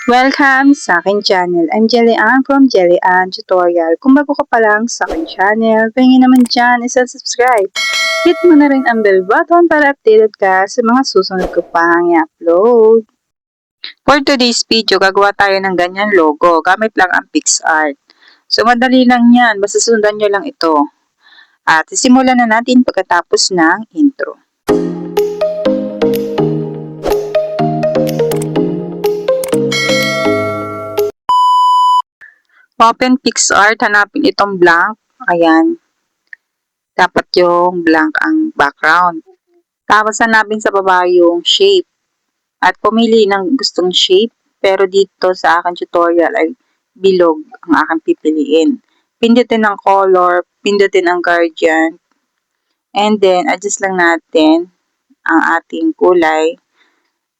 Welcome sa aking channel. I'm Jelly Ann from Jelly Ann Tutorial. Kung bago ka pa lang sa aking channel, pahingin naman dyan isa-subscribe. Hit mo na rin ang bell button para updated ka sa mga susunod ko pang i-upload. For today's video, gagawa tayo ng ganyan logo gamit lang ang PixArt. So madali lang yan, basta sundan nyo lang ito. At simulan na natin pagkatapos ng intro. Open PixArt, hanapin itong blank. Ayan. Dapat yung blank ang background. Tapos hanapin sa baba yung shape. At pumili ng gustong shape. Pero dito sa akin tutorial ay bilog ang aking pipiliin. Pindutin ang color, pindutin ang gradient. And then, adjust lang natin ang ating kulay.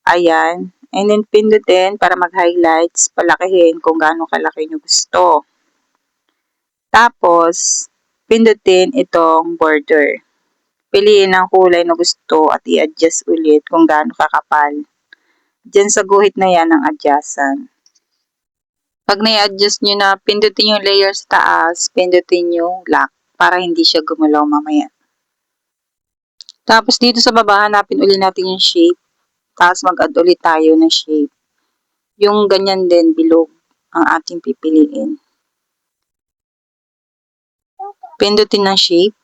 Ayan. And then, pindutin para mag-highlights. Palakihin kung gaano kalaki nyo gusto. Tapos, pindutin itong border. Piliin ang kulay na gusto at i-adjust ulit kung gaano kakapal. Diyan sa guhit na yan ang adjustan. Pag na-adjust nyo na, pindutin yung layer sa taas, pindutin yung lock para hindi siya gumalaw mamaya. Tapos dito sa baba, hanapin ulit natin yung shape. Tapos mag-add ulit tayo ng shape. Yung ganyan din, bilog ang ating pipiliin. Pindutin ng shape.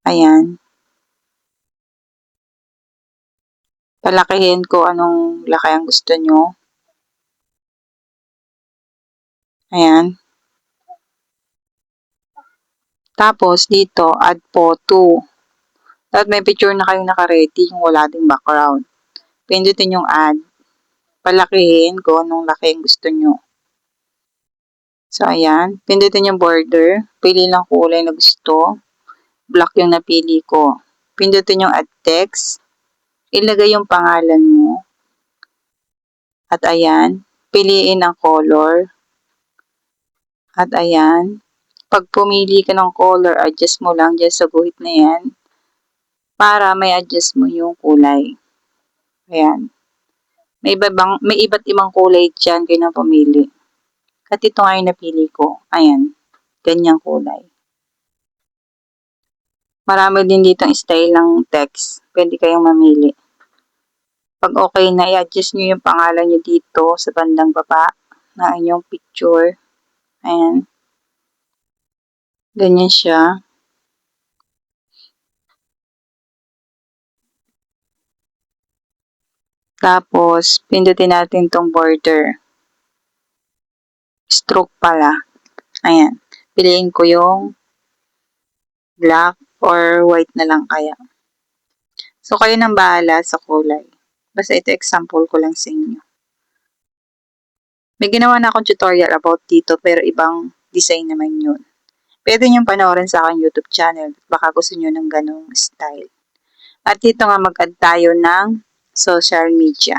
Ayan. Palakihin ko anong laki ang gusto nyo. Ayan. Tapos dito, add photo. At may picture na kayong naka-ready yung wala ding background. Pindutin yung add. Palakihin kung anong laki ang gusto nyo. So, ayan. Pindutin yung border. Pili lang kulay na gusto. Black yung napili ko. Pindutin yung add text. Ilagay yung pangalan mo. At ayan. Piliin ang color. At ayan. Pag pumili ka ng color, adjust mo lang dyan sa guhit na yan. Para may adjust mo yung kulay. Ayan. May iba't ibang kulay dyan kayo na pumili. At ito nga yung napili ko. Ayan. Ganyang kulay. Marami din ditong style ng text. Pwede kayong mamili. Pag okay na, i-adjust nyo yung pangalan nyo dito sa bandang baba na inyong picture. Ayan. Ganyan siya. Tapos, pindutin natin tong border. Stroke pala. Ayan. Piliin ko yung black or white na lang kaya. So, kayo nang bahala sa kulay. Basta ito example ko lang sa inyo. May ginawa na akong tutorial about dito pero ibang design naman yun. Pwede nyo panoorin sa aking YouTube channel. Baka gusto nyo ng ganong style. At dito nga mag-add tayo ng social media.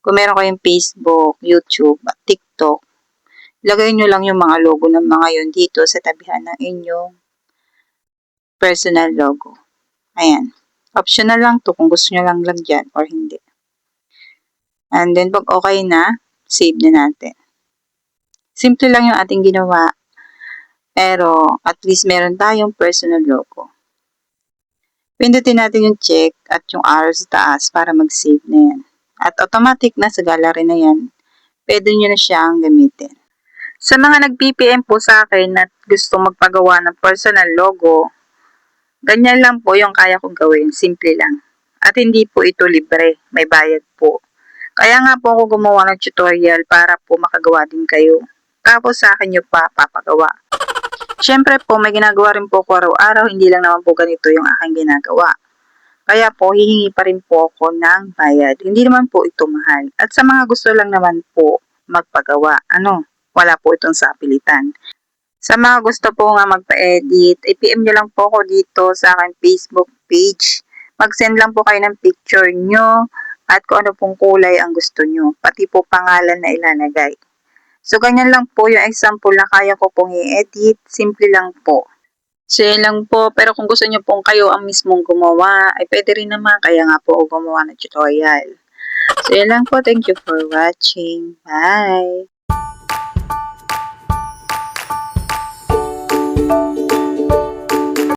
Kung meron kayong Facebook, YouTube, at TikTok, ilagay nyo lang yung mga logo ng mga yun dito sa tabihan ng inyong personal logo. Ayan. Optional lang to kung gusto nyo lang lagyan or hindi. And then pag okay na, save na natin. Simple lang yung ating ginawa. Pero at least meron tayong personal logo. Pindutin natin yung check at yung arrow sa taas para mag-save na yan. At automatic na sa gallery na yan, pwede nyo na siyang gamitin. Sa mga nag-PPM po sa akin at gusto magpagawa ng personal logo, ganyan lang po yung kaya kong gawin. Simple lang. At hindi po ito libre. May bayad po. Kaya nga po ako gumawa ng tutorial para po makagawa din kayo. Tapos sa akin nyo pa papagawa. Siyempre po, may ginagawa rin po ako araw-araw. Hindi lang naman po ganito yung aking ginagawa. Kaya po, hihingi pa rin po ako ng bayad. Hindi naman po ito mahal. At sa mga gusto lang naman po magpagawa, wala po itong sapilitan. Sa mga gusto po nga magpa-edit, i-PM nyo lang po ako dito sa aking Facebook page. Mag-send lang po kayo ng picture nyo at kung ano pong kulay ang gusto nyo. Pati po pangalan na ilalagay. So, ganyan lang po yung example na kaya ko pong i-edit. Simple lang po. So, yun lang po. Pero kung gusto nyo pong kayo ang mismong gumawa, ay pwede rin naman. Kaya nga po ako gumawa ng tutorial. So, yun lang po. Thank you for watching. Bye!